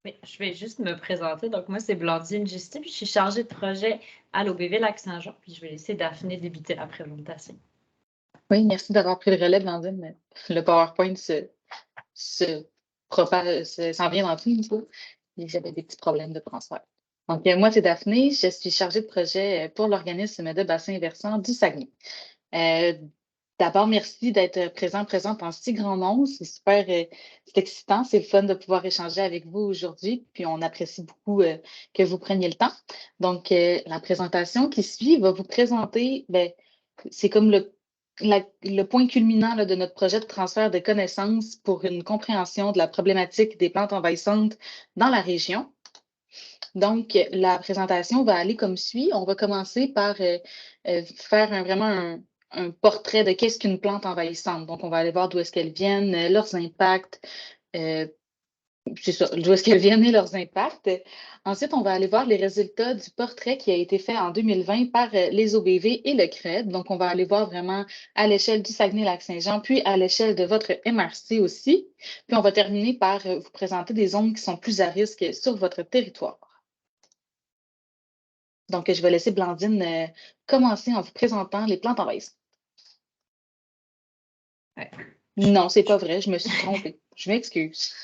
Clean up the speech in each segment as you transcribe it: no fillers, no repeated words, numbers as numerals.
Oui, je vais juste me présenter. Donc, moi, c'est Blandine Justy, puis je suis chargée de projet à l'OBV Lac-Saint-Jean, puis je vais laisser Daphné débuter la présentation. Oui, merci d'avoir pris le relais, Blandine. Le PowerPoint s'en vient dans tout niveau et j'avais des petits problèmes de transfert. Donc, moi, c'est Daphné, je suis chargée de projet pour l'organisme de bassin versant du Saguenay. D'abord, merci d'être présente en si grand nombre. C'est super, c'est excitant, c'est le fun de pouvoir échanger avec vous aujourd'hui. Puis, on apprécie beaucoup que vous preniez le temps. Donc, la présentation qui suit va vous présenter, c'est comme le point culminant là, de notre projet de transfert de connaissances pour une compréhension de la problématique des plantes envahissantes dans la région. Donc, la présentation va aller comme suit. On va commencer par faire vraiment un portrait de qu'est-ce qu'une plante envahissante. Donc, on va aller voir d'où est-ce qu'elles viennent, leurs impacts, c'est ça, d'où est-ce qu'elles viennent et leurs impacts. Ensuite, on va aller voir les résultats du portrait qui a été fait en 2020 par les OBV et le CRED. Donc, on va aller voir vraiment à l'échelle du Saguenay-Lac-Saint-Jean, puis à l'échelle de votre MRC aussi. Puis, on va terminer par vous présenter des zones qui sont plus à risque sur votre territoire. Donc, je vais laisser Blandine commencer en vous présentant les plantes envahissantes. Ouais. Non, c'est pas vrai, je me suis trompée. Je m'excuse.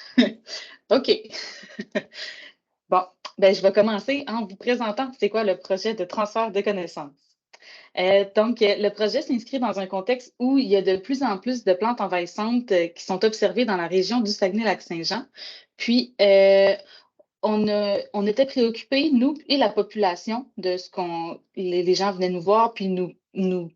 OK. Bon, je vais commencer en vous présentant c'est quoi le projet de transfert de connaissances. Donc, le projet s'inscrit dans un contexte où il y a de plus en plus de plantes envahissantes qui sont observées dans la région du Saguenay-Lac-Saint-Jean. Puis, on était préoccupés, nous et la population, de ce les gens venaient nous voir puis nous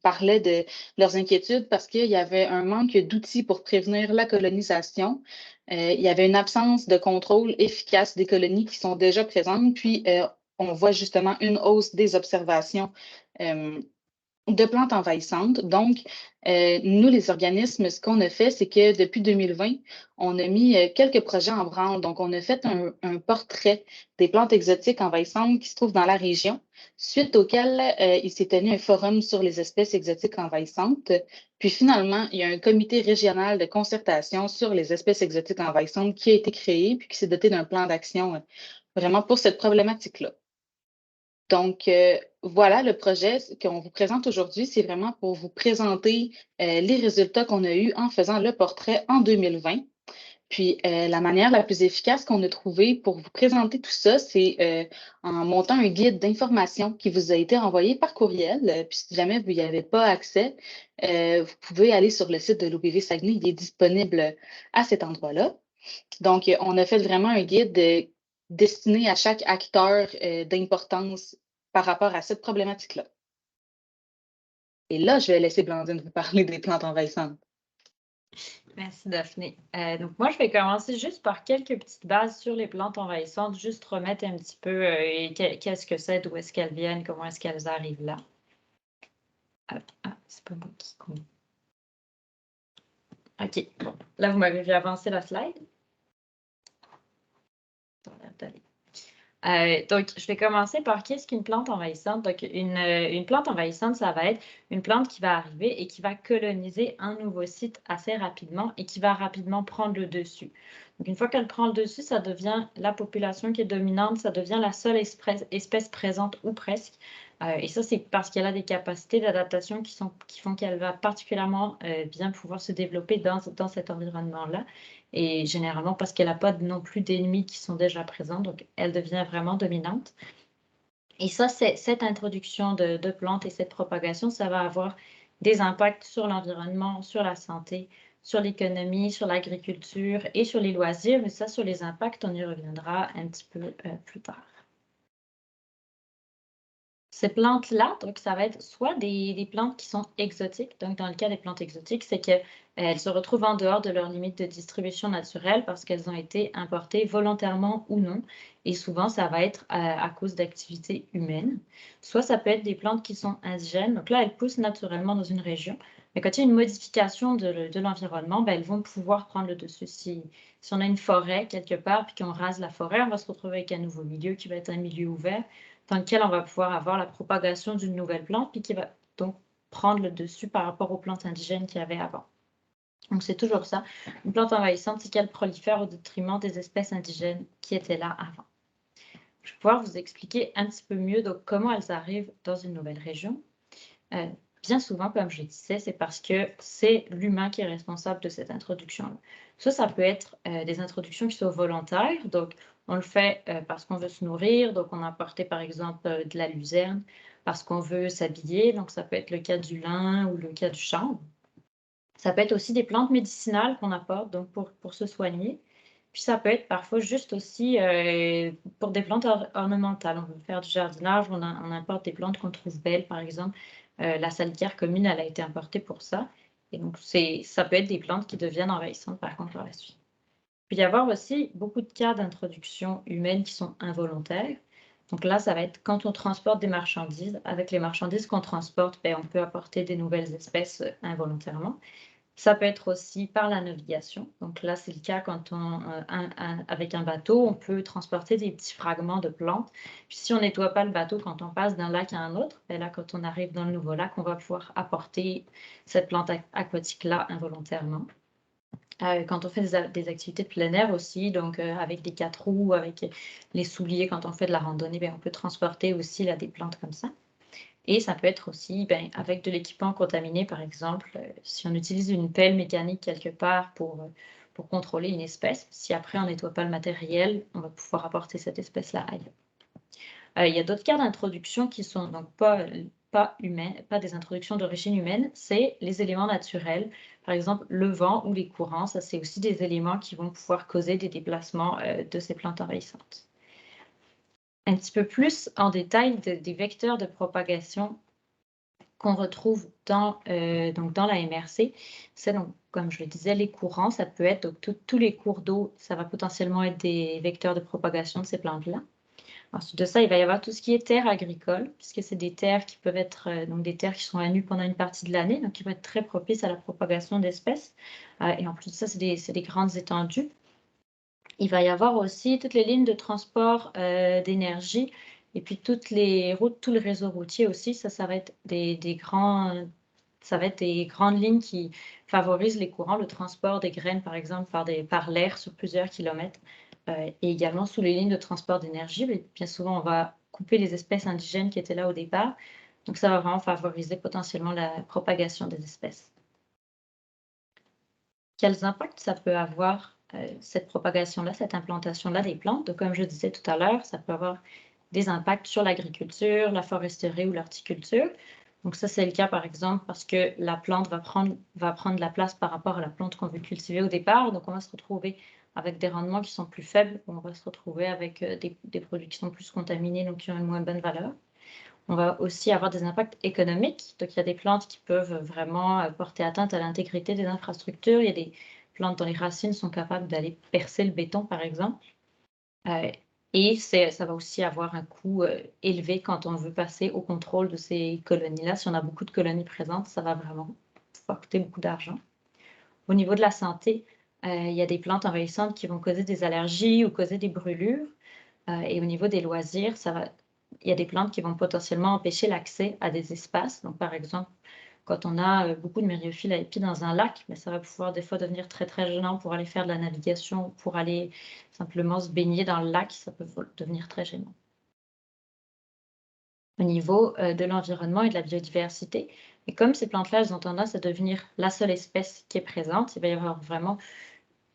parlaient de leurs inquiétudes parce qu'il y avait un manque d'outils pour prévenir la colonisation. Il y avait une absence de contrôle efficace des colonies qui sont déjà présentes, puis on voit justement une hausse des observations de plantes envahissantes. Donc, nous, les organismes, ce qu'on a fait, c'est que depuis 2020, on a mis quelques projets en branle. Donc, on a fait un portrait des plantes exotiques envahissantes qui se trouvent dans la région, suite auquel il s'est tenu un forum sur les espèces exotiques envahissantes. Puis finalement, il y a un comité régional de concertation sur les espèces exotiques envahissantes qui a été créé, puis qui s'est doté d'un plan d'action vraiment pour cette problématique-là. Donc, voilà, le projet qu'on vous présente aujourd'hui, c'est vraiment pour vous présenter les résultats qu'on a eus en faisant le portrait en 2020. Puis, la manière la plus efficace qu'on a trouvée pour vous présenter tout ça, c'est en montant un guide d'information qui vous a été envoyé par courriel. Puis, si jamais vous n'y avez pas accès, vous pouvez aller sur le site de l'OBV Saguenay, il est disponible à cet endroit-là. Donc, on a fait vraiment un guide destiné à chaque acteur d'importance par rapport à cette problématique-là. Et là, je vais laisser Blandine vous parler des plantes envahissantes. Merci, Daphné. Donc, moi, je vais commencer juste par quelques petites bases sur les plantes envahissantes, juste remettre un petit peu qu'est-ce que c'est, d'où est-ce qu'elles viennent, comment est-ce qu'elles arrivent là. C'est pas moi qui compte. OK, bon. Là, vous m'avez vu avancer la slide. Donc, je vais commencer par qu'est-ce qu'une plante envahissante. Donc, une plante envahissante, ça va être une plante qui va arriver et qui va coloniser un nouveau site assez rapidement et qui va rapidement prendre le dessus. Donc, une fois qu'elle prend le dessus, ça devient la population qui est dominante, ça devient la seule espèce présente ou presque. Et ça, c'est parce qu'elle a des capacités d'adaptation qui font qu'elle va particulièrement bien pouvoir se développer dans cet environnement-là. Et généralement parce qu'elle n'a pas non plus d'ennemis qui sont déjà présents, donc elle devient vraiment dominante. Et ça, cette introduction de plantes et cette propagation, ça va avoir des impacts sur l'environnement, sur la santé, sur l'économie, sur l'agriculture et sur les loisirs. Mais ça, sur les impacts, on y reviendra un petit peu plus tard. Ces plantes-là, donc ça va être soit des plantes qui sont exotiques. Donc, dans le cas des plantes exotiques, c'est qu'elles se retrouvent en dehors de leur limite de distribution naturelle parce qu'elles ont été importées volontairement ou non. Et souvent, ça va être à cause d'activités humaines. Soit ça peut être des plantes qui sont indigènes. Donc là, elles poussent naturellement dans une région. Mais quand il y a une modification de l'environnement, elles vont pouvoir prendre le dessus. Si on a une forêt quelque part puis qu'on rase la forêt, on va se retrouver avec un nouveau milieu qui va être un milieu ouvert, dans lequel on va pouvoir avoir la propagation d'une nouvelle plante, puis qui va donc prendre le dessus par rapport aux plantes indigènes qu'il y avait avant. Donc, c'est toujours ça. Une plante envahissante, c'est qu'elle prolifère au détriment des espèces indigènes qui étaient là avant. Je vais pouvoir vous expliquer un petit peu mieux donc, comment elles arrivent dans une nouvelle région. Bien souvent, comme je le disais, c'est parce que c'est l'humain qui est responsable de cette introduction-là. Ça peut être des introductions qui sont volontaires. Donc, on le fait parce qu'on veut se nourrir. Donc, on a apporté, par exemple, de la luzerne parce qu'on veut s'habiller. Donc, ça peut être le cas du lin ou le cas du chanvre. Ça peut être aussi des plantes médicinales qu'on apporte donc pour se soigner. Puis ça peut être parfois juste aussi pour des plantes ornementales. On veut faire du jardinage, on importe des plantes qu'on trouve belles, par exemple. La salicaire commune, elle a été importée pour ça. Et donc, ça peut être des plantes qui deviennent envahissantes, par contre, par la suite. Il peut y avoir aussi beaucoup de cas d'introduction humaine qui sont involontaires. Donc là, ça va être quand on transporte des marchandises. Avec les marchandises qu'on transporte, ben, on peut apporter des nouvelles espèces involontairement. Ça peut être aussi par la navigation. Donc là, c'est le cas quand avec un bateau, on peut transporter des petits fragments de plantes. Puis si on nettoie pas le bateau quand on passe d'un lac à un autre, ben là, quand on arrive dans le nouveau lac, on va pouvoir apporter cette plante aquatique-là involontairement. Quand on fait des activités de plein air aussi, donc avec des 4 roues, avec les souliers, quand on fait de la randonnée, ben, on peut transporter aussi là, des plantes comme ça. Et ça peut être aussi avec de l'équipement contaminé, par exemple, si on utilise une pelle mécanique quelque part pour contrôler une espèce, si après on nettoie pas le matériel, on va pouvoir apporter cette espèce-là ailleurs. Il y a d'autres cas d'introduction qui sont donc pas humaines, pas des introductions d'origine humaine, c'est les éléments naturels. Par exemple, le vent ou les courants, ça c'est aussi des éléments qui vont pouvoir causer des déplacements de ces plantes envahissantes. Un petit peu plus en détail des vecteurs de propagation qu'on retrouve dans la MRC, c'est donc, comme je le disais, les courants, ça peut être donc tous les cours d'eau, ça va potentiellement être des vecteurs de propagation de ces plantes-là. Ensuite de ça, il va y avoir tout ce qui est terres agricoles, puisque c'est des terres qui peuvent être donc des terres qui sont à nu pendant une partie de l'année, donc qui vont être très propices à la propagation d'espèces. Et en plus de ça, c'est des grandes étendues. Il va y avoir aussi toutes les lignes de transport d'énergie et puis toutes les routes, tout le réseau routier aussi. Ça va être des grandes lignes qui favorisent les courants, le transport des graines, par exemple, par l'air sur plusieurs kilomètres. Et également sous les lignes de transport d'énergie. Bien souvent, on va couper les espèces indigènes qui étaient là au départ. Donc, ça va vraiment favoriser potentiellement la propagation des espèces. Quels impacts ça peut avoir, cette propagation-là, cette implantation-là des plantes? Donc, comme je disais tout à l'heure, ça peut avoir des impacts sur l'agriculture, la foresterie ou l'horticulture. Donc ça, c'est le cas, par exemple, parce que la plante va prendre de la place par rapport à la plante qu'on veut cultiver au départ. Donc, on va se retrouver avec des rendements qui sont plus faibles. On va se retrouver avec des produits qui sont plus contaminés, donc qui ont une moins bonne valeur. On va aussi avoir des impacts économiques. Donc, il y a des plantes qui peuvent vraiment porter atteinte à l'intégrité des infrastructures. Il y a des plantes dont les racines sont capables d'aller percer le béton, par exemple. Et ça va aussi avoir un coût élevé quand on veut passer au contrôle de ces colonies-là. Si on a beaucoup de colonies présentes, ça va vraiment pouvoir coûter beaucoup d'argent. Au niveau de la santé, il y a des plantes envahissantes qui vont causer des allergies ou causer des brûlures. Et au niveau des loisirs, il y a des plantes qui vont potentiellement empêcher l'accès à des espaces. Donc, par exemple, quand on a beaucoup de myriophiles à épis dans un lac, mais ça va pouvoir des fois devenir très, très gênant pour aller faire de la navigation, pour aller simplement se baigner dans le lac, ça peut devenir très gênant. Au niveau de l'environnement et de la biodiversité, et comme ces plantes-là, elles ont tendance à devenir la seule espèce qui est présente, il va y avoir vraiment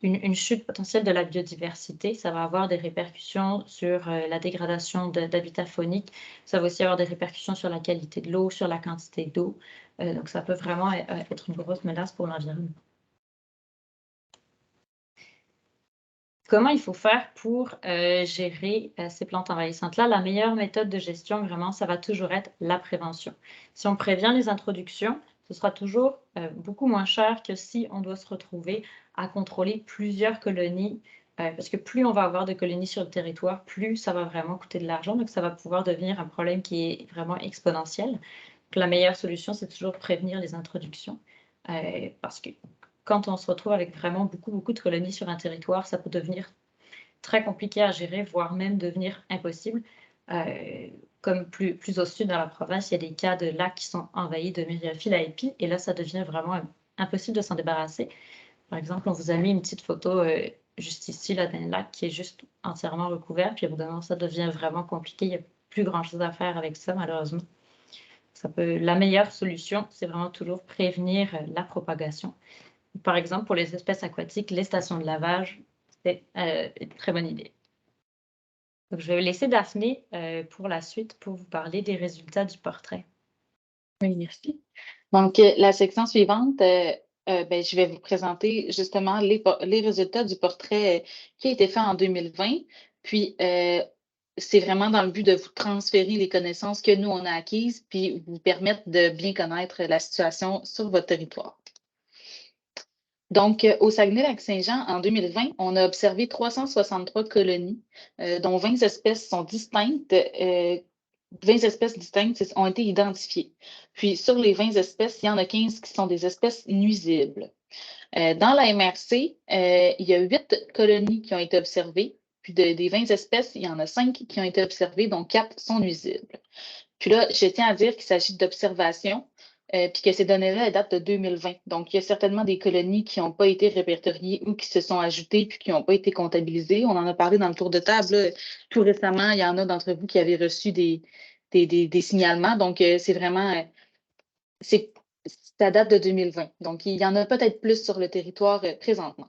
une chute potentielle de la biodiversité. Ça va avoir des répercussions sur la dégradation d'habitats fauniques. Ça va aussi avoir des répercussions sur la qualité de l'eau, sur la quantité d'eau. Donc, ça peut vraiment être une grosse menace pour l'environnement. Comment il faut faire pour gérer ces plantes envahissantes-là? La meilleure méthode de gestion, vraiment, ça va toujours être la prévention. Si on prévient les introductions, ce sera toujours beaucoup moins cher que si on doit se retrouver à contrôler plusieurs colonies, parce que plus on va avoir de colonies sur le territoire, plus ça va vraiment coûter de l'argent, donc ça va pouvoir devenir un problème qui est vraiment exponentiel. Donc, la meilleure solution, c'est toujours prévenir les introductions, parce que quand on se retrouve avec vraiment beaucoup, beaucoup de colonies sur un territoire, ça peut devenir très compliqué à gérer, voire même devenir impossible. Comme plus au sud dans la province, il y a des cas de lacs qui sont envahis de myriophiles à épis, et là, ça devient vraiment impossible de s'en débarrasser. Par exemple, on vous a mis une petite photo juste ici, là, d'un lac qui est juste entièrement recouvert, puis évidemment, ça devient vraiment compliqué. Il n'y a plus grand-chose à faire avec ça, malheureusement. La meilleure solution, c'est vraiment toujours prévenir la propagation. Par exemple, pour les espèces aquatiques, les stations de lavage, c'est une très bonne idée. Donc, je vais laisser Daphné pour la suite pour vous parler des résultats du portrait. Oui, merci. Donc, la section suivante, ben, je vais vous présenter justement les résultats du portrait qui a été fait en 2020. Puis, c'est vraiment dans le but de vous transférer les connaissances que nous, on a acquises, puis vous permettre de bien connaître la situation sur votre territoire. Donc, au Saguenay-Lac-Saint-Jean, en 2020, on a observé 363 colonies, dont 20 espèces sont distinctes. 20 espèces distinctes ont été identifiées. Puis, sur les 20 espèces, il y en a 15 qui sont des espèces nuisibles. Dans la MRC, il y a 8 colonies qui ont été observées. Puis, des 20 espèces, il y en a 5 qui ont été observées, dont 4 sont nuisibles. Puis là, je tiens à dire qu'il s'agit d'observations, puis que ces données-là datent de 2020. Donc, il y a certainement des colonies qui n'ont pas été répertoriées ou qui se sont ajoutées puis qui n'ont pas été comptabilisées. On en a parlé dans le tour de table là, tout récemment. Il y en a d'entre vous qui avaient reçu des signalements. Donc, c'est vraiment, ça date de 2020. Donc, il y en a peut-être plus sur le territoire présentement.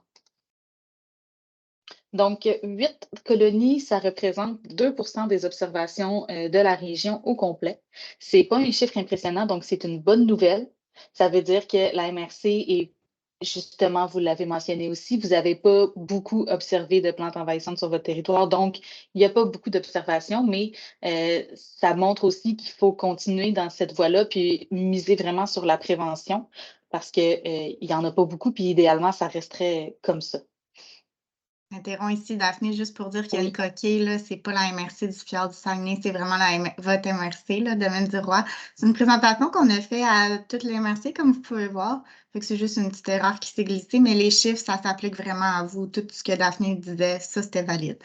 Donc, 8 colonies, ça représente 2 des observations de la région au complet. Ce n'est pas un chiffre impressionnant, donc c'est une bonne nouvelle. Ça veut dire que la MRC est, justement, vous l'avez mentionné aussi, vous n'avez pas beaucoup observé de plantes envahissantes sur votre territoire, donc il n'y a pas beaucoup d'observations, mais ça montre aussi qu'il faut continuer dans cette voie-là, puis miser vraiment sur la prévention, parce qu'il n'y en a pas beaucoup, puis idéalement, ça resterait comme ça. J'interromps ici Daphné juste pour dire que Oui. le coquille, là, c'est pas la MRC du fjord du Saguenay, c'est vraiment votre MRC, là, Domaine du Roi. C'est une présentation qu'on a fait à toutes les MRC, comme vous pouvez voir. Fait que c'est juste une petite erreur qui s'est glissée, mais les chiffres, ça s'applique vraiment à vous. Tout ce que Daphné disait, ça, c'était valide.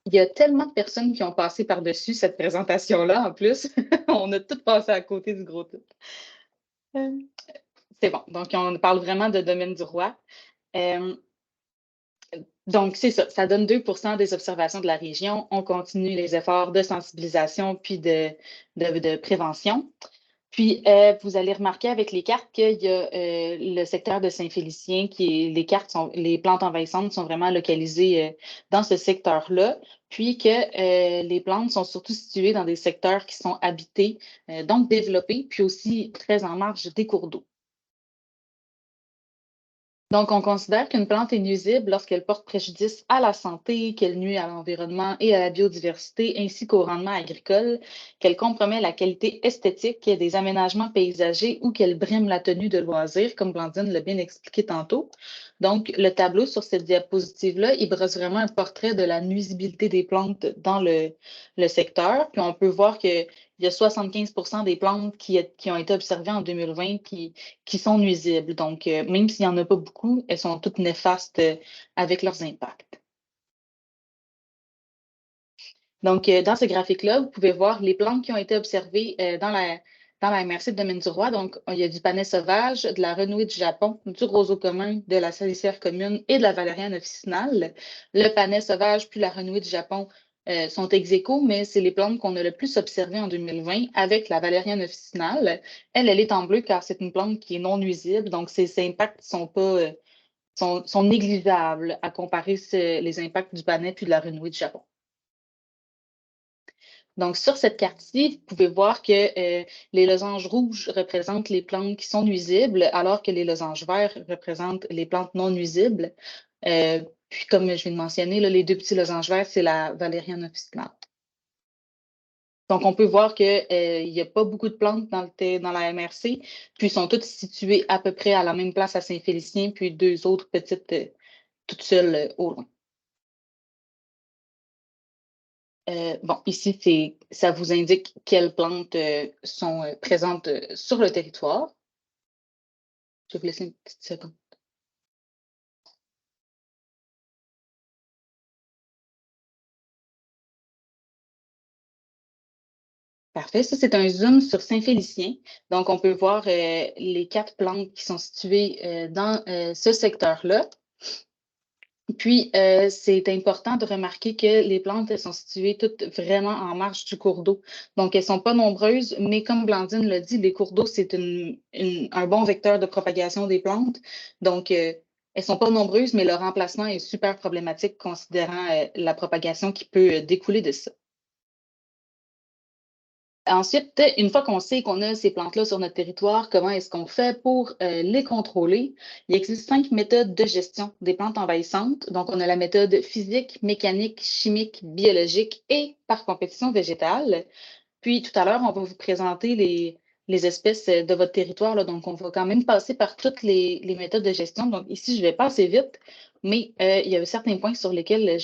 Il y a tellement de personnes qui ont passé par-dessus cette présentation-là, en plus. On a tout passé à côté du gros tout. C'est bon. Donc, on parle vraiment de domaine du roi. Donc, c'est ça. Ça donne 2 des observations de la région. On continue les efforts de sensibilisation puis de prévention. Puis, vous allez remarquer avec les cartes qu'il y a le secteur de Saint-Félicien, les plantes envahissantes sont vraiment localisées dans ce secteur-là, puis que les plantes sont surtout situées dans des secteurs qui sont habités, donc développés, puis aussi très en marge des cours d'eau. Donc, on considère qu'une plante est nuisible lorsqu'elle porte préjudice à la santé, qu'elle nuit à l'environnement et à la biodiversité, ainsi qu'au rendement agricole, qu'elle compromet la qualité esthétique des aménagements paysagers ou qu'elle brime la tenue de loisirs, comme Blandine l'a bien expliqué tantôt. Donc, le tableau sur cette diapositive-là, il brosse vraiment un portrait de la nuisibilité des plantes dans le secteur. Puis, on peut voir qu'il y a 75 des plantes qui ont été observées en 2020 qui sont nuisibles. Donc, même s'il n'y en a pas beaucoup, elles sont toutes néfastes avec leurs impacts. Donc, dans ce graphique-là, vous pouvez voir les plantes qui ont été observées dans la MRC de Domaine du Roi. Donc, il y a du panais sauvage, de la renouée du Japon, du roseau commun, de la salicière commune et de la valériane officinale. Le panais sauvage puis la renouée du Japon sont ex aequo, mais c'est les plantes qu'on a le plus observées en 2020 avec la valériane officinale. Elle est en bleu car c'est une plante qui est non nuisible, donc ses impacts sont pas sont négligeables à comparer les impacts du panais puis de la renouée du Japon. Donc, sur cette carte-ci, vous pouvez voir que les losanges rouges représentent les plantes qui sont nuisibles, alors que les losanges verts représentent les plantes non nuisibles. Puis, comme je viens de mentionner, là, les deux petits losanges verts, c'est la valériane officinale. Donc, on peut voir qu'il n'y a pas beaucoup de plantes dans la MRC, puis ils sont toutes situées à peu près à la même place à Saint-Félicien, puis deux autres petites toutes seules au loin. Bon, ici, ça vous indique quelles plantes sont présentes sur le territoire. Je vais vous laisser une petite seconde. Parfait. Ça, c'est un zoom sur Saint-Félicien. Donc, on peut voir les 4 plantes qui sont situées dans ce secteur-là. Puis, c'est important de remarquer que les plantes, elles sont situées toutes vraiment en marge du cours d'eau. Donc, elles ne sont pas nombreuses, mais comme Blandine l'a dit, les cours d'eau, c'est un bon vecteur de propagation des plantes. Donc, elles ne sont pas nombreuses, mais leur emplacement est super problématique considérant la propagation qui peut découler de ça. Ensuite, une fois qu'on sait qu'on a ces plantes-là sur notre territoire, comment est-ce qu'on fait pour les contrôler? Il existe 5 méthodes de gestion des plantes envahissantes. Donc, on a la méthode physique, mécanique, chimique, biologique et par compétition végétale. Puis, tout à l'heure, on va vous présenter les espèces de votre territoire, là. Donc, on va quand même passer par toutes les méthodes de gestion. Donc, ici, je vais pas assez vite, mais il y a certains points sur lesquels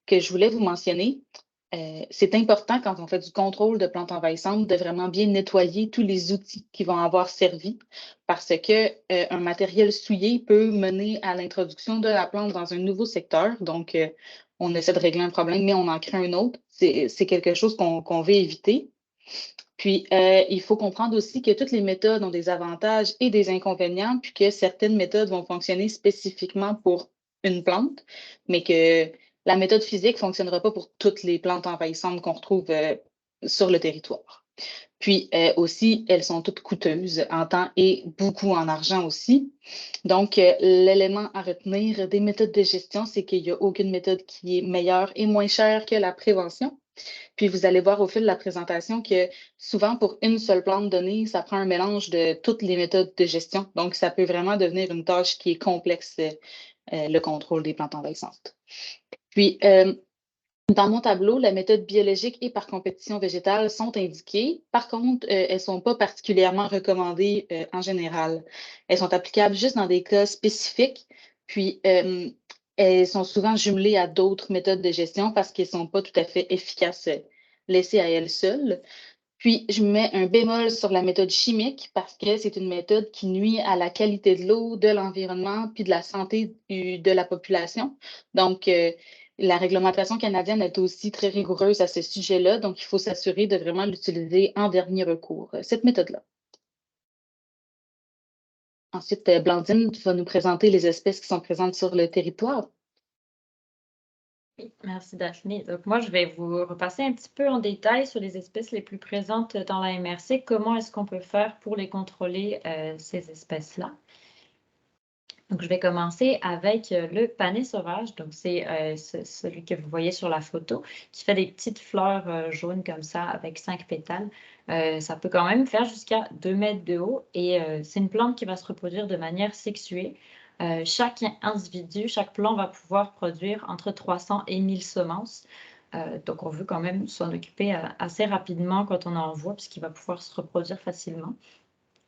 que je voulais vous mentionner. C'est important quand on fait du contrôle de plantes envahissantes de vraiment bien nettoyer tous les outils qui vont avoir servi parce que un matériel souillé peut mener à l'introduction de la plante dans un nouveau secteur. Donc, on essaie de régler un problème, mais on en crée un autre. C'est quelque chose qu'on veut éviter. Puis, il faut comprendre aussi que toutes les méthodes ont des avantages et des inconvénients, puis que certaines méthodes vont fonctionner spécifiquement pour une plante, mais que la méthode physique ne fonctionnera pas pour toutes les plantes envahissantes qu'on retrouve sur le territoire. Puis aussi, elles sont toutes coûteuses en temps et beaucoup en argent aussi. Donc, l'élément à retenir des méthodes de gestion, c'est qu'il n'y a aucune méthode qui est meilleure et moins chère que la prévention. Puis, vous allez voir au fil de la présentation que souvent, pour une seule plante donnée, ça prend un mélange de toutes les méthodes de gestion. Donc, ça peut vraiment devenir une tâche qui est complexe, le contrôle des plantes envahissantes. Puis, dans mon tableau, la méthode biologique et par compétition végétale sont indiquées. Par contre, elles ne sont pas particulièrement recommandées en général. Elles sont applicables juste dans des cas spécifiques. Puis, elles sont souvent jumelées à d'autres méthodes de gestion parce qu'elles ne sont pas tout à fait efficaces laissées à elles seules. Puis, je mets un bémol sur la méthode chimique parce que c'est une méthode qui nuit à la qualité de l'eau, de l'environnement, puis de la santé de la population. Donc, la réglementation canadienne est aussi très rigoureuse à ce sujet-là. Donc, il faut s'assurer de vraiment l'utiliser en dernier recours, cette méthode-là. Ensuite, Blandine, tu vas nous présenter les espèces qui sont présentes sur le territoire. Oui, merci Daphné. Donc moi, je vais vous repasser un petit peu en détail sur les espèces les plus présentes dans la MRC. Comment est-ce qu'on peut faire pour les contrôler, ces espèces-là? Donc, je vais commencer avec le panais sauvage. Donc, c'est celui que vous voyez sur la photo, qui fait des petites fleurs jaunes comme ça, avec 5 pétales. Ça peut quand même faire jusqu'à 2 mètres de haut et c'est une plante qui va se reproduire de manière sexuée. Chaque individu, chaque plant va pouvoir produire entre 300 et 1000 semences. Donc, on veut quand même s'en occuper assez rapidement quand on en voit, puisqu'il va pouvoir se reproduire facilement.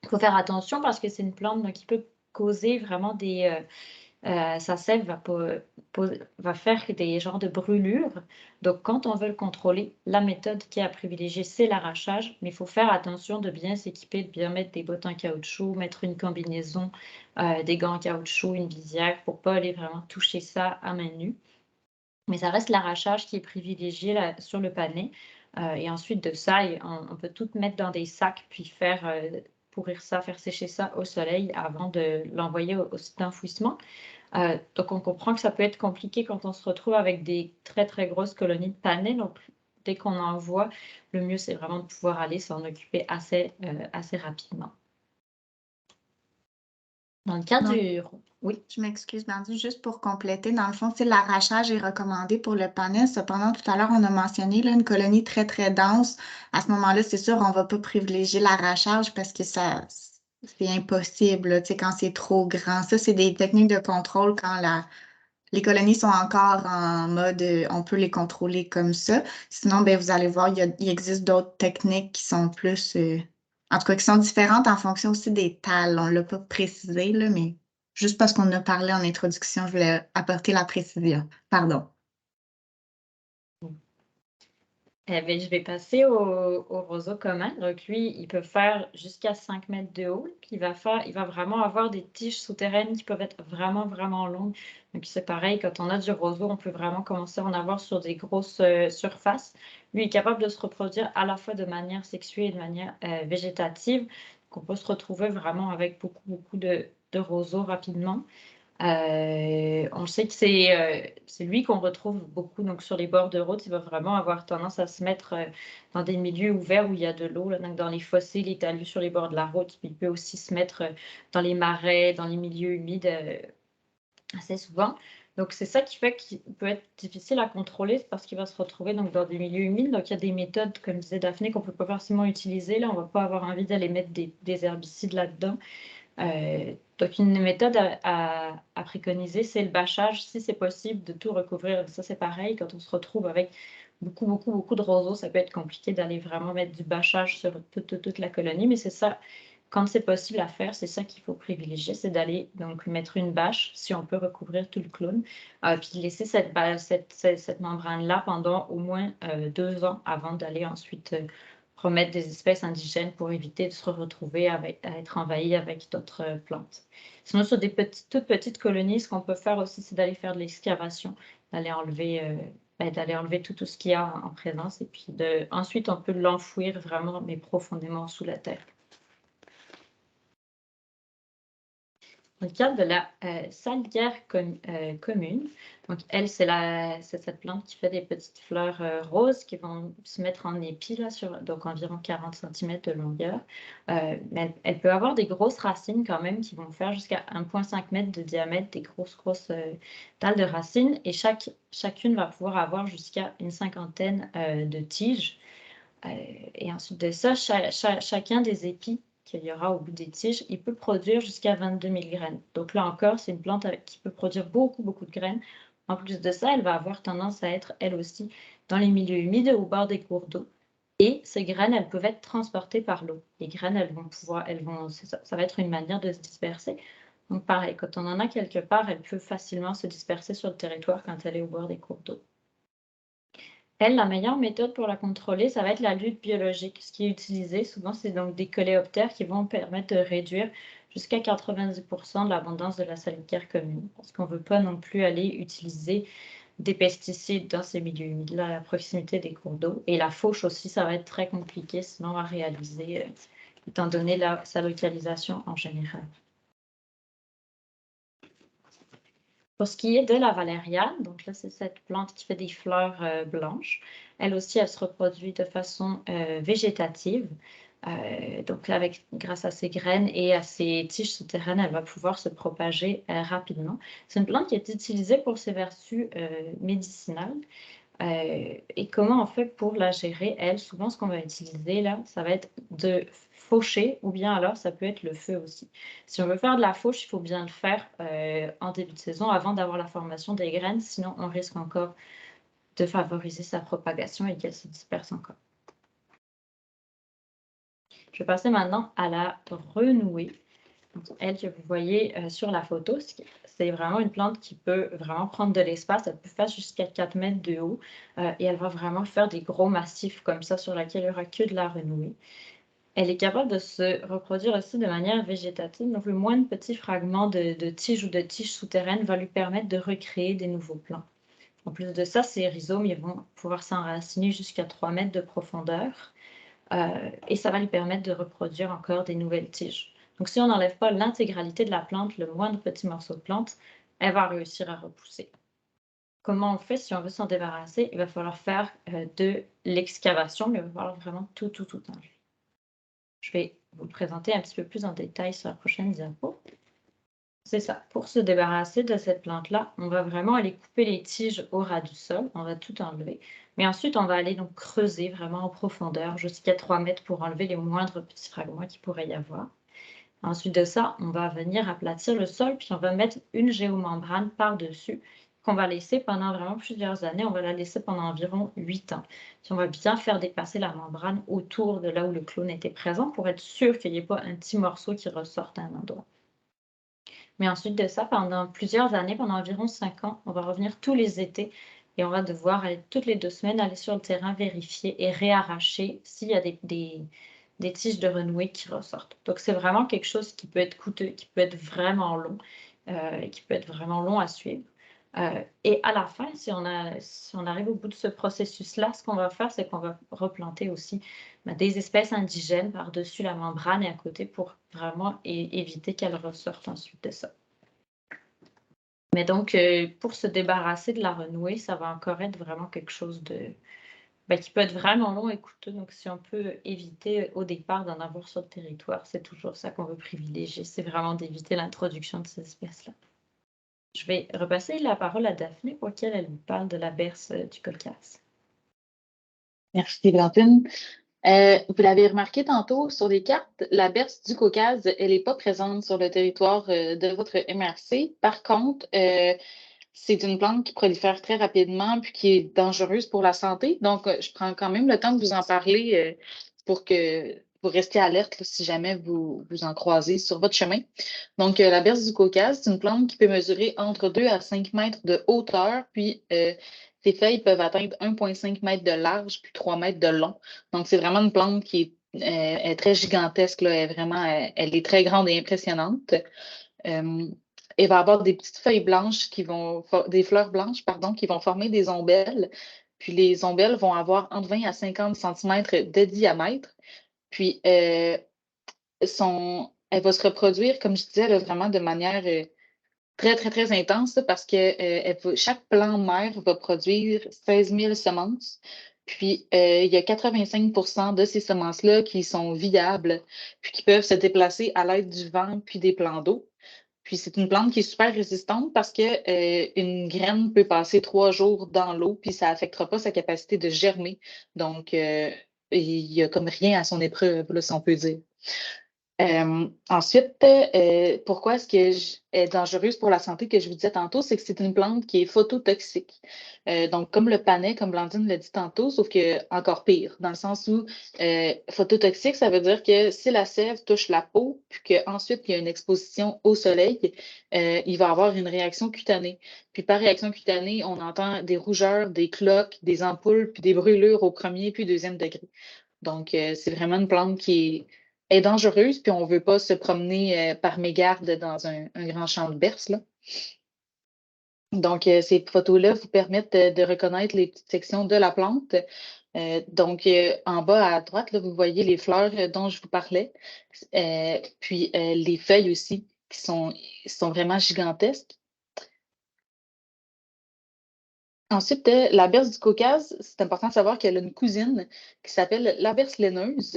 Il faut faire attention parce que c'est une plante qui peut causer vraiment sa sève va faire des genres de brûlures. Donc, quand on veut le contrôler, la méthode qui est à privilégier, c'est l'arrachage. Mais il faut faire attention de bien s'équiper, de bien mettre des bottes en caoutchouc, mettre une combinaison, des gants en caoutchouc, une visière pour ne pas aller vraiment toucher ça à main nue. Mais ça reste l'arrachage qui est privilégié là, sur le panais. Et ensuite de ça, on peut tout mettre dans des sacs, puis faire pourrir ça, faire sécher ça au soleil avant de l'envoyer au site d'enfouissement. Donc, on comprend que ça peut être compliqué quand on se retrouve avec des très, très grosses colonies de panais. Donc, dès qu'on en voit, le mieux, c'est vraiment de pouvoir aller s'en occuper assez rapidement. Dans le cas du... Oui. Je m'excuse, Mandy, juste pour compléter, dans le fond, l'arrachage est recommandé pour le panais. Cependant, tout à l'heure, on a mentionné là, une colonie très, très dense. À ce moment-là, c'est sûr, on ne va pas privilégier l'arrachage parce que c'est impossible là, quand c'est trop grand. Ça, c'est des techniques de contrôle quand les colonies sont encore en mode on peut les contrôler comme ça. Sinon, ben, vous allez voir, il existe d'autres techniques qui sont plus, en tout cas, qui sont différentes en fonction aussi des tales. On ne l'a pas précisé, là, mais juste parce qu'on a parlé en introduction, je voulais apporter la précision. Pardon. Ben, je vais passer au roseau commun. Donc, lui, il peut faire jusqu'à 5 mètres de haut. Puis il va vraiment avoir des tiges souterraines qui peuvent être vraiment, vraiment longues. Donc, c'est pareil, quand on a du roseau, on peut vraiment commencer à en avoir sur des grosses surfaces. Lui est capable de se reproduire à la fois de manière sexuée et de manière végétative. Donc, on peut se retrouver vraiment avec beaucoup, beaucoup de roseaux rapidement. On sait que c'est lui qu'on retrouve beaucoup donc, sur les bords de route. Il va vraiment avoir tendance à se mettre dans des milieux ouverts où il y a de l'eau. Donc dans les fossés, les talus sur les bords de la route. Puis il peut aussi se mettre dans les marais, dans les milieux humides assez souvent. Donc c'est ça qui fait qu'il peut être difficile à contrôler, c'est parce qu'il va se retrouver donc, dans des milieux humides. Donc il y a des méthodes, comme disait Daphné, qu'on ne peut pas forcément utiliser. Là, on ne va pas avoir envie d'aller mettre des herbicides là-dedans. Donc, une méthode à préconiser, c'est le bâchage, si c'est possible, de tout recouvrir. Ça, c'est pareil, quand on se retrouve avec beaucoup, beaucoup, beaucoup de roseaux, ça peut être compliqué d'aller vraiment mettre du bâchage sur toute la colonie, mais c'est ça, quand c'est possible à faire, c'est ça qu'il faut privilégier, c'est d'aller donc mettre une bâche, si on peut recouvrir tout le clone, puis laisser cette membrane-là pendant au moins 2 ans avant d'aller ensuite remettre des espèces indigènes pour éviter de se retrouver à être envahi avec d'autres plantes. Sinon, sur des toutes petites colonies, ce qu'on peut faire aussi, c'est d'aller faire de l'excavation, d'aller enlever tout ce qu'il y a en présence, et puis ensuite, on peut l'enfouir vraiment, mais profondément sous la terre. Dans le cadre de la salière commune, donc elle, c'est cette plante qui fait des petites fleurs roses qui vont se mettre en épi, là, donc environ 40 cm de longueur. Mais elle peut avoir des grosses racines quand même qui vont faire jusqu'à 1,5 m de diamètre, des grosses dalles de racines, et chacune va pouvoir avoir jusqu'à une cinquantaine de tiges. Et ensuite de ça, chacun des épis qu'il y aura au bout des tiges, il peut produire jusqu'à 22 000 graines. Donc là encore, c'est une plante qui peut produire beaucoup, beaucoup de graines. En plus de ça, elle va avoir tendance à être, elle aussi, dans les milieux humides au bord des cours d'eau. Et ces graines, elles peuvent être transportées par l'eau. Les graines, ça va être une manière de se disperser. Donc pareil, quand on en a quelque part, elle peut facilement se disperser sur le territoire quand elle est au bord des cours d'eau. Elle, la meilleure méthode pour la contrôler, ça va être la lutte biologique. Ce qui est utilisé souvent, c'est donc des coléoptères qui vont permettre de réduire jusqu'à 90% de l'abondance de la salicaire commune. Parce qu'on ne veut pas non plus aller utiliser des pesticides dans ces milieux humides-là à la proximité des cours d'eau. Et la fauche aussi, ça va être très compliqué sinon à réaliser, étant donné sa localisation en général. Pour ce qui est de la valériane, donc là, c'est cette plante qui fait des fleurs blanches. Elle aussi, elle se reproduit de façon végétative. Donc là, grâce à ses graines et à ses tiges souterraines, elle va pouvoir se propager rapidement. C'est une plante qui est utilisée pour ses vertus médicinales. Et comment on fait pour la gérer? Elle, souvent, ce qu'on va utiliser là, ça va être de faucher, ou bien alors ça peut être le feu aussi. Si on veut faire de la fauche, il faut bien le faire en début de saison avant d'avoir la formation des graines, sinon on risque encore de favoriser sa propagation et qu'elle se disperse encore. Je vais passer maintenant à la renouée. Donc, elle que vous voyez sur la photo, c'est vraiment une plante qui peut vraiment prendre de l'espace. Elle peut faire jusqu'à 4 mètres de haut et elle va vraiment faire des gros massifs comme ça sur lesquels il n'y aura que de la renouée. Elle est capable de se reproduire aussi de manière végétative. Donc, le moindre petit fragment de tige ou de tige souterraine va lui permettre de recréer des nouveaux plants. En plus de ça, ces rhizomes ils vont pouvoir s'enraciner jusqu'à 3 mètres de profondeur et ça va lui permettre de reproduire encore des nouvelles tiges. Donc, si on n'enlève pas l'intégralité de la plante, le moindre petit morceau de plante, elle va réussir à repousser. Comment on fait si on veut s'en débarrasser? Il va falloir faire de l'excavation, mais il va falloir vraiment tout enlever. Je vais vous le présenter un petit peu plus en détail sur la prochaine diapo. C'est ça. Pour se débarrasser de cette plante-là, on va vraiment aller couper les tiges au ras du sol. On va tout enlever. Mais ensuite, on va aller donc creuser vraiment en profondeur jusqu'à 3 mètres pour enlever les moindres petits fragments qu'il pourrait y avoir. Ensuite de ça, on va venir aplatir le sol, puis on va mettre une géomembrane par-dessus qu'on va laisser pendant vraiment plusieurs années. On va la laisser pendant environ 8 ans. Puis on va bien faire dépasser la membrane autour de là où le clone était présent pour être sûr qu'il n'y ait pas un petit morceau qui ressorte à un endroit. Mais ensuite de ça, pendant plusieurs années, pendant environ 5 ans, on va revenir tous les étés et on va devoir aller toutes les 2 semaines aller sur le terrain vérifier et réarracher s'il y a des tiges de renouée qui ressortent. Donc, c'est vraiment quelque chose qui peut être coûteux, qui peut être vraiment long, qui peut être vraiment long à suivre. Et à la fin, si on arrive au bout de ce processus-là, ce qu'on va faire, c'est qu'on va replanter aussi des espèces indigènes par-dessus la membrane et à côté pour vraiment éviter qu'elles ressortent ensuite de ça. Mais donc, pour se débarrasser de la renouée, ça va encore être vraiment quelque chose qui peut être vraiment long et coûteux. Donc, si on peut éviter au départ d'en avoir sur le territoire, c'est toujours ça qu'on veut privilégier. C'est vraiment d'éviter l'introduction de ces espèces-là. Je vais repasser la parole à Daphné pour qu'elle elle nous parle de la berce du Caucase. Merci, Valentine. Vous l'avez remarqué tantôt sur les cartes, la berce du Caucase, elle n'est pas présente sur le territoire de votre MRC. Par contre, c'est une plante qui prolifère très rapidement puis qui est dangereuse pour la santé. Donc, je prends quand même le temps de vous en parler pour que vous restiez alerte là, si jamais vous en croisez sur votre chemin. Donc, la berce du Caucase, c'est une plante qui peut mesurer entre 2 à 5 mètres de hauteur, puis ses feuilles peuvent atteindre 1,5 mètre de large, puis 3 mètres de long. Donc, c'est vraiment une plante qui est très gigantesque, là, elle est très grande et impressionnante. Elle va avoir des petites feuilles blanches des fleurs blanches, pardon, qui vont former des ombelles. Puis les ombelles vont avoir entre 20 à 50 cm de diamètre. Puis elle va se reproduire, comme je disais, là, vraiment de manière très, très, très intense là, parce que chaque plant mère va produire 16 000 semences. Puis, il y a 85 de ces semences-là qui sont viables, puis qui peuvent se déplacer à l'aide du vent puis des plans d'eau. Puis, c'est une plante qui est super résistante parce qu'une graine peut passer 3 jours dans l'eau, puis ça n'affectera pas sa capacité de germer. Donc, il n'y a comme rien à son épreuve, là, si on peut dire. Ensuite, pourquoi est-ce qu'elle est dangereuse pour la santé que je vous disais tantôt, c'est que c'est une plante qui est phototoxique. Donc, comme le panais, comme Blandine l'a dit tantôt, sauf que encore pire, dans le sens où phototoxique, ça veut dire que si la sève touche la peau, puis qu'ensuite il y a une exposition au soleil, il va avoir une réaction cutanée. Puis par réaction cutanée, on entend des rougeurs, des cloques, des ampoules, puis des brûlures au premier puis deuxième degré. Donc, c'est vraiment une plante qui est dangereuse, puis on ne veut pas se promener par mégarde dans un grand champ de berce, là. Donc, ces photos-là vous permettent de reconnaître les petites sections de la plante. Donc, en bas à droite, là, vous voyez les fleurs dont je vous parlais, puis les feuilles aussi, qui sont vraiment gigantesques. Ensuite, la berce du Caucase, c'est important de savoir qu'elle a une cousine qui s'appelle la berce laineuse.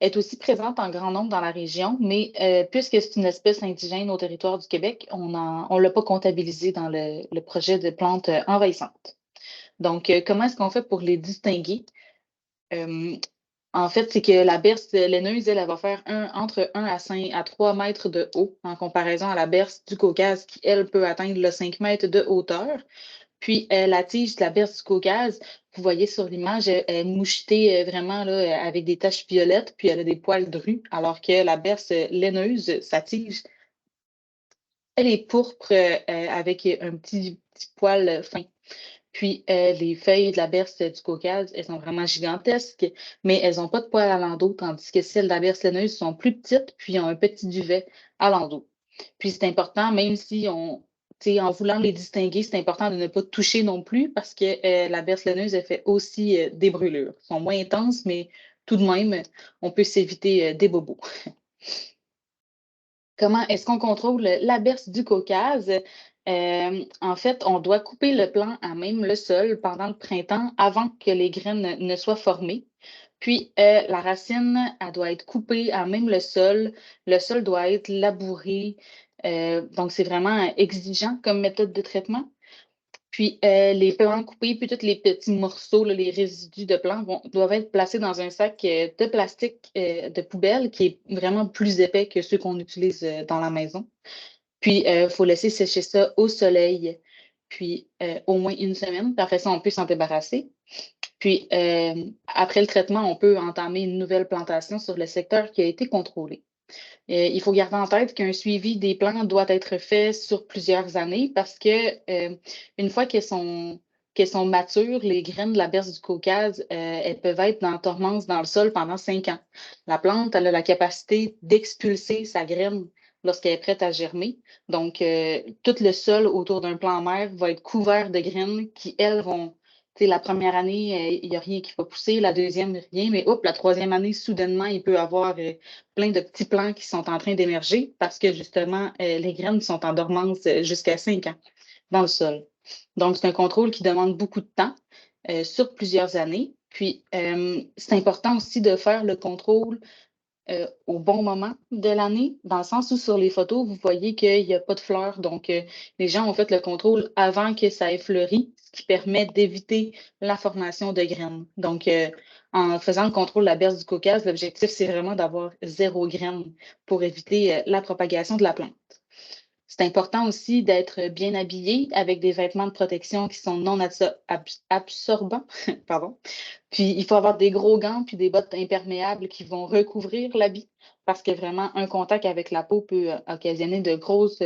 Elle est aussi présente en grand nombre dans la région, mais puisque c'est une espèce indigène au territoire du Québec, on ne l'a pas comptabilisée dans le projet de plantes envahissantes. Donc, comment est-ce qu'on fait pour les distinguer? En fait, c'est que la berce laineuse, elle va faire entre 1 à 3 mètres de haut en comparaison à la berce du Caucase qui, elle, peut atteindre le 5 mètres de hauteur. Puis la tige de la berce du Caucase, vous voyez sur l'image, elle est mouchetée vraiment là, avec des taches violettes, puis elle a des poils drus, alors que la berce laineuse, sa tige, elle est pourpre avec un petit poil fin. Puis les feuilles de la berce du Caucase, elles sont vraiment gigantesques, mais elles n'ont pas de poils à l'endos, tandis que celles de la berce laineuse sont plus petites, puis ont un petit duvet à l'endos. Puis c'est important, même si en voulant les distinguer, c'est important de ne pas toucher non plus parce que la berce laineuse, elle fait aussi des brûlures. Elles sont moins intenses, mais tout de même, on peut s'éviter des bobos. Comment est-ce qu'on contrôle la berce du Caucase? En fait, on doit couper le plant à même le sol pendant le printemps avant que les graines ne soient formées. Puis, la racine, elle doit être coupée à même le sol. Le sol doit être labouré. Donc, c'est vraiment exigeant comme méthode de traitement. Puis, les plants coupés, puis tous les petits morceaux, là, les résidus de plants doivent être placés dans un sac de plastique de poubelle qui est vraiment plus épais que ceux qu'on utilise dans la maison. Puis, il faut laisser sécher ça au soleil, puis au moins une semaine. Puis après ça, on peut s'en débarrasser. Puis, après le traitement, on peut entamer une nouvelle plantation sur le secteur qui a été contrôlé. Il faut garder en tête qu'un suivi des plants doit être fait sur plusieurs années parce que une fois qu'elles sont qu'elles sont matures, les graines de la berce du Caucase, elles peuvent être en dormance dans le sol pendant 5 ans. La plante, elle a la capacité d'expulser sa graine lorsqu'elle est prête à germer. Donc, tout le sol autour d'un plant mère va être couvert de graines qui, elles, vont, tu sais, la première année, il n'y a rien qui va pousser, la deuxième, rien, mais hop, la troisième année, soudainement, il peut y avoir plein de petits plants qui sont en train d'émerger parce que, justement, les graines sont en dormance jusqu'à 5 ans dans le sol. Donc, c'est un contrôle qui demande beaucoup de temps sur plusieurs années. Puis, c'est important aussi de faire le contrôle au bon moment de l'année, dans le sens où sur les photos, vous voyez qu'il n'y a pas de fleurs. Donc, les gens ont fait le contrôle avant que ça ait fleuri, ce qui permet d'éviter la formation de graines. Donc, en faisant le contrôle de la berce du Caucase, l'objectif, c'est vraiment d'avoir 0 graines pour éviter la propagation de la plante. C'est important aussi d'être bien habillé avec des vêtements de protection qui sont non absorbants. Pardon. Puis, il faut avoir des gros gants puis des bottes imperméables qui vont recouvrir l'habit parce que vraiment, un contact avec la peau peut occasionner de grosses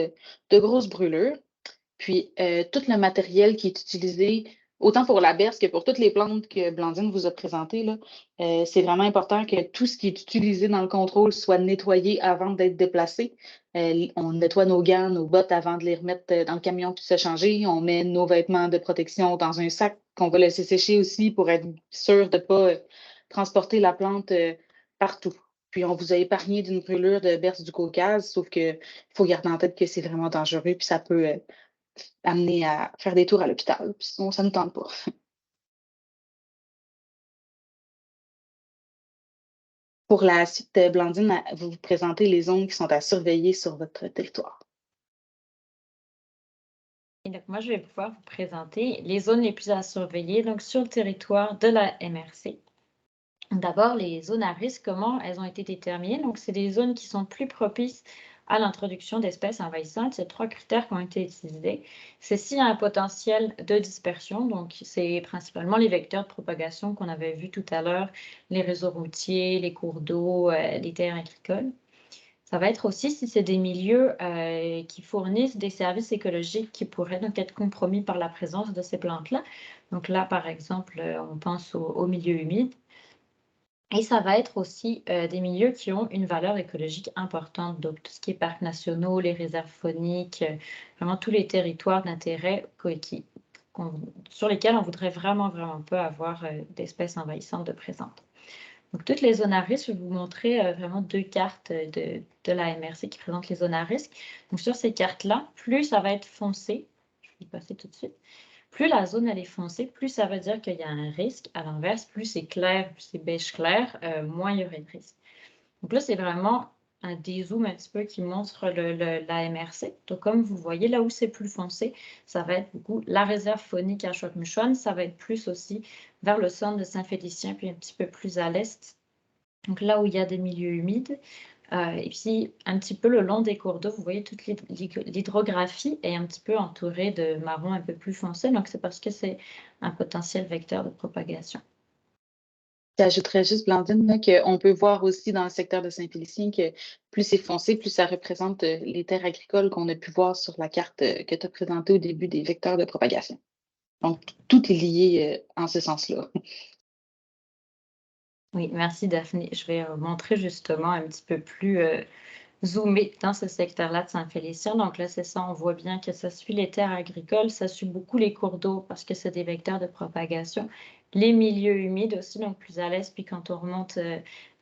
brûlures. Puis, tout le matériel qui est utilisé, autant pour la berce que pour toutes les plantes que Blandine vous a présentées, là, c'est vraiment important que tout ce qui est utilisé dans le contrôle soit nettoyé avant d'être déplacé. On nettoie nos gants, nos bottes avant de les remettre dans le camion puis se changer. On met nos vêtements de protection dans un sac qu'on va laisser sécher aussi pour être sûr de ne pas transporter la plante partout. Puis, on vous a épargné d'une brûlure de berce du Caucase, sauf qu'il faut garder en tête que c'est vraiment dangereux puis ça peut amener à faire des tours à l'hôpital. Puis sinon, ça ne nous tente pas. Pour la suite, Blandine, vous vous présentez les zones qui sont à surveiller sur votre territoire. Et donc, moi, je vais pouvoir vous présenter les zones les plus à surveiller donc, sur le territoire de la MRC. D'abord, les zones à risque, comment elles ont été déterminées? Donc, c'est des zones qui sont plus propices à l'introduction d'espèces envahissantes. C'est 3 critères qui ont été utilisés. C'est s'il y a un potentiel de dispersion, donc c'est principalement les vecteurs de propagation qu'on avait vus tout à l'heure, les réseaux routiers, les cours d'eau, les terres agricoles. Ça va être aussi si c'est des milieux qui fournissent des services écologiques qui pourraient donc être compromis par la présence de ces plantes-là. Donc là, par exemple, on pense aux milieux humides. Et ça va être aussi des milieux qui ont une valeur écologique importante, donc tout ce qui est parcs nationaux, les réserves fauniques, vraiment tous les territoires d'intérêt sur lesquels on voudrait vraiment peu avoir d'espèces envahissantes de présentes. Donc toutes les zones à risque, je vais vous montrer vraiment 2 cartes de la MRC qui présentent les zones à risque. Donc sur ces cartes-là, plus ça va être foncé, je vais y passer tout de suite. Plus la zone elle est foncée, plus ça veut dire qu'il y a un risque. À l'inverse, plus c'est clair, plus c'est beige clair, moins il y aurait de risque. Donc là, c'est vraiment un dézoom un petit peu qui montre la MRC. Donc comme vous voyez, là où c'est plus foncé, ça va être beaucoup la réserve faunique à Chouac-Mouchouane. Ça va être plus aussi vers le centre de Saint-Félicien, puis un petit peu plus à l'est. Donc là où il y a des milieux humides. Et puis, un petit peu le long des cours d'eau, vous voyez, toute l'hydrographie est un petit peu entourée de marron un peu plus foncé. Donc, c'est parce que c'est un potentiel vecteur de propagation. J'ajouterais juste, Blandine, qu'on peut voir aussi dans le secteur de Saint-Félicien que plus c'est foncé, plus ça représente les terres agricoles qu'on a pu voir sur la carte que tu as présentée au début des vecteurs de propagation. Donc, tout est lié en ce sens-là. Oui, merci Daphné. Je vais montrer justement un petit peu plus zoomé dans ce secteur-là de Saint-Félicien. Donc là, c'est ça, on voit bien que ça suit les terres agricoles, ça suit beaucoup les cours d'eau parce que c'est des vecteurs de propagation. Les milieux humides aussi, donc plus à l'est, puis quand on remonte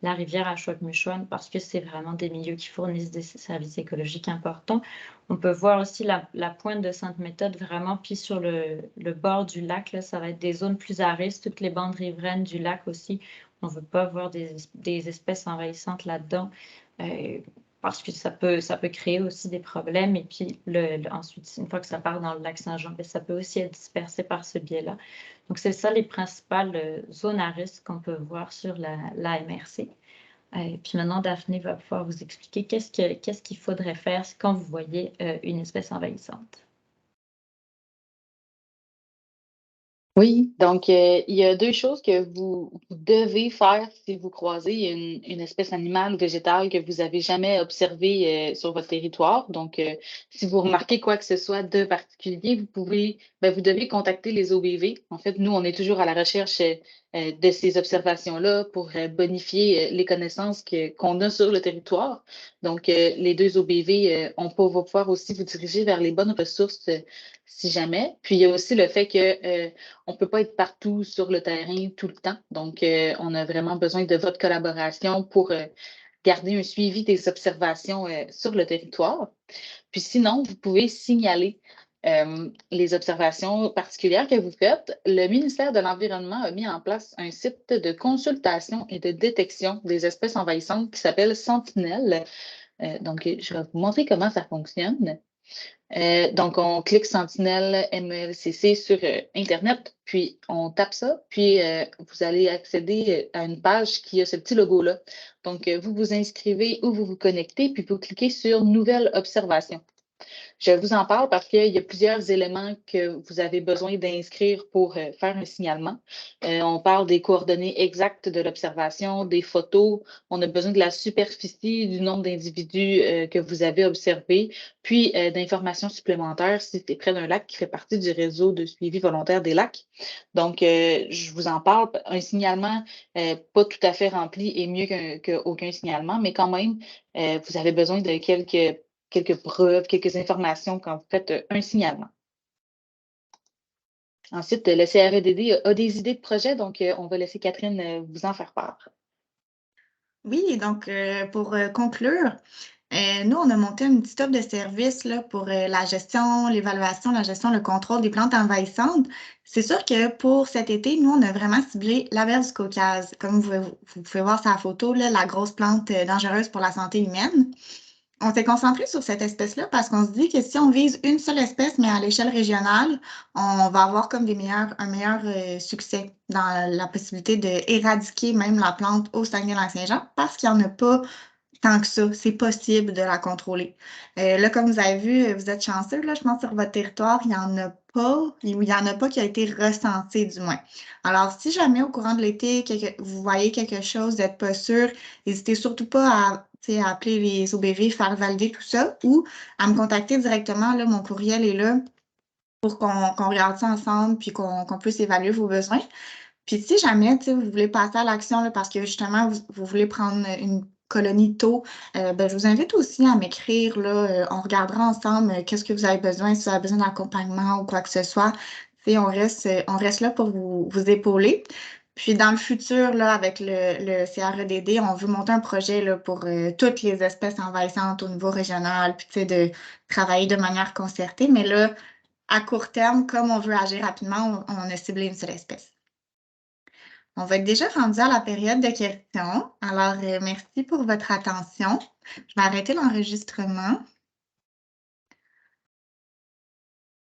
la rivière à Chouac-Mouchouane, parce que c'est vraiment des milieux qui fournissent des services écologiques importants. On peut voir aussi la pointe de Sainte-Méthode vraiment, puis sur le bord du lac, là, ça va être des zones plus à risque, toutes les bandes riveraines du lac aussi. On ne veut pas avoir des espèces envahissantes là-dedans. Parce que ça peut créer aussi des problèmes. Et puis, ensuite, une fois que ça part dans le lac Saint-Jean, ça peut aussi être dispersé par ce biais-là. Donc, c'est ça les principales zones à risque qu'on peut voir sur la MRC. Puis maintenant, Daphné va pouvoir vous expliquer qu'est-ce qu'il faudrait faire quand vous voyez une espèce envahissante. Oui, donc il y a deux choses que vous devez faire si vous croisez une espèce animale ou végétale que vous avez jamais observée sur votre territoire. Donc, si vous remarquez quoi que ce soit de particulier, vous devez contacter les OBV. En fait, nous, on est toujours à la recherche de ces observations-là pour bonifier les connaissances qu'on a sur le territoire. Donc, les deux OBV, va pouvoir aussi vous diriger vers les bonnes ressources si jamais. Puis, il y a aussi le fait que on ne peut pas être partout sur le terrain tout le temps. Donc, on a vraiment besoin de votre collaboration pour garder un suivi des observations sur le territoire. Puis sinon, vous pouvez signaler les observations particulières que vous faites. Le ministère de l'Environnement a mis en place un site de consultation et de détection des espèces envahissantes qui s'appelle Sentinelle. Donc, je vais vous montrer comment ça fonctionne. Donc, on clique Sentinelle MELCC sur Internet, puis on tape ça, puis vous allez accéder à une page qui a ce petit logo-là. Donc, vous vous inscrivez ou vous vous connectez, puis vous cliquez sur Nouvelle observation. Je vous en parle parce qu'il y a plusieurs éléments que vous avez besoin d'inscrire pour faire un signalement. On parle des coordonnées exactes de l'observation, des photos. On a besoin de la superficie, du nombre d'individus que vous avez observés, puis d'informations supplémentaires si c'est près d'un lac qui fait partie du réseau de suivi volontaire des lacs. Donc, je vous en parle. Un signalement pas tout à fait rempli est mieux qu'aucun signalement, mais quand même, vous avez besoin de quelques preuves, quelques informations quand vous faites un signalement. Ensuite, le CREDD a des idées de projet, donc on va laisser Catherine vous en faire part. Oui, donc pour conclure, nous, on a monté une petite offre de service là, pour la gestion, l'évaluation, la gestion, le contrôle des plantes envahissantes. C'est sûr que pour cet été, nous, on a vraiment ciblé l'averse du Caucase. Comme vous pouvez voir sur la photo, là, la grosse plante dangereuse pour la santé humaine. On s'est concentré sur cette espèce-là parce qu'on se dit que si on vise une seule espèce, mais à l'échelle régionale, on va avoir comme un meilleur succès dans la possibilité d'éradiquer même la plante au Saguenay-Lac-Saint-Jean parce qu'il n'y en a pas tant que ça. C'est possible de la contrôler. Là, comme vous avez vu, vous êtes chanceux, là, je pense sur votre territoire, il n'y en a pas, il n'y en a pas qui a été recensé du moins. Alors, si jamais au courant de l'été, vous voyez quelque chose, vous n'êtes pas sûr, n'hésitez surtout pas à appeler les OBV, faire valider tout ça ou à me contacter directement. Là, mon courriel est là pour qu'on regarde ça ensemble puis qu'on puisse évaluer vos besoins. Puis si jamais vous voulez passer à l'action là, parce que justement, vous voulez prendre une colonie tôt, je vous invite aussi à m'écrire. Là, on regardera ensemble qu'est-ce que vous avez besoin, si vous avez besoin d'accompagnement ou quoi que ce soit. On reste là pour vous épauler. Puis dans le futur, là, avec le CREDD, on veut monter un projet là, pour toutes les espèces envahissantes au niveau régional, puis de travailler de manière concertée. Mais là, à court terme, comme on veut agir rapidement, on a ciblé une seule espèce. On va être déjà rendu à la période de questions. Alors, merci pour votre attention. Je vais arrêter l'enregistrement.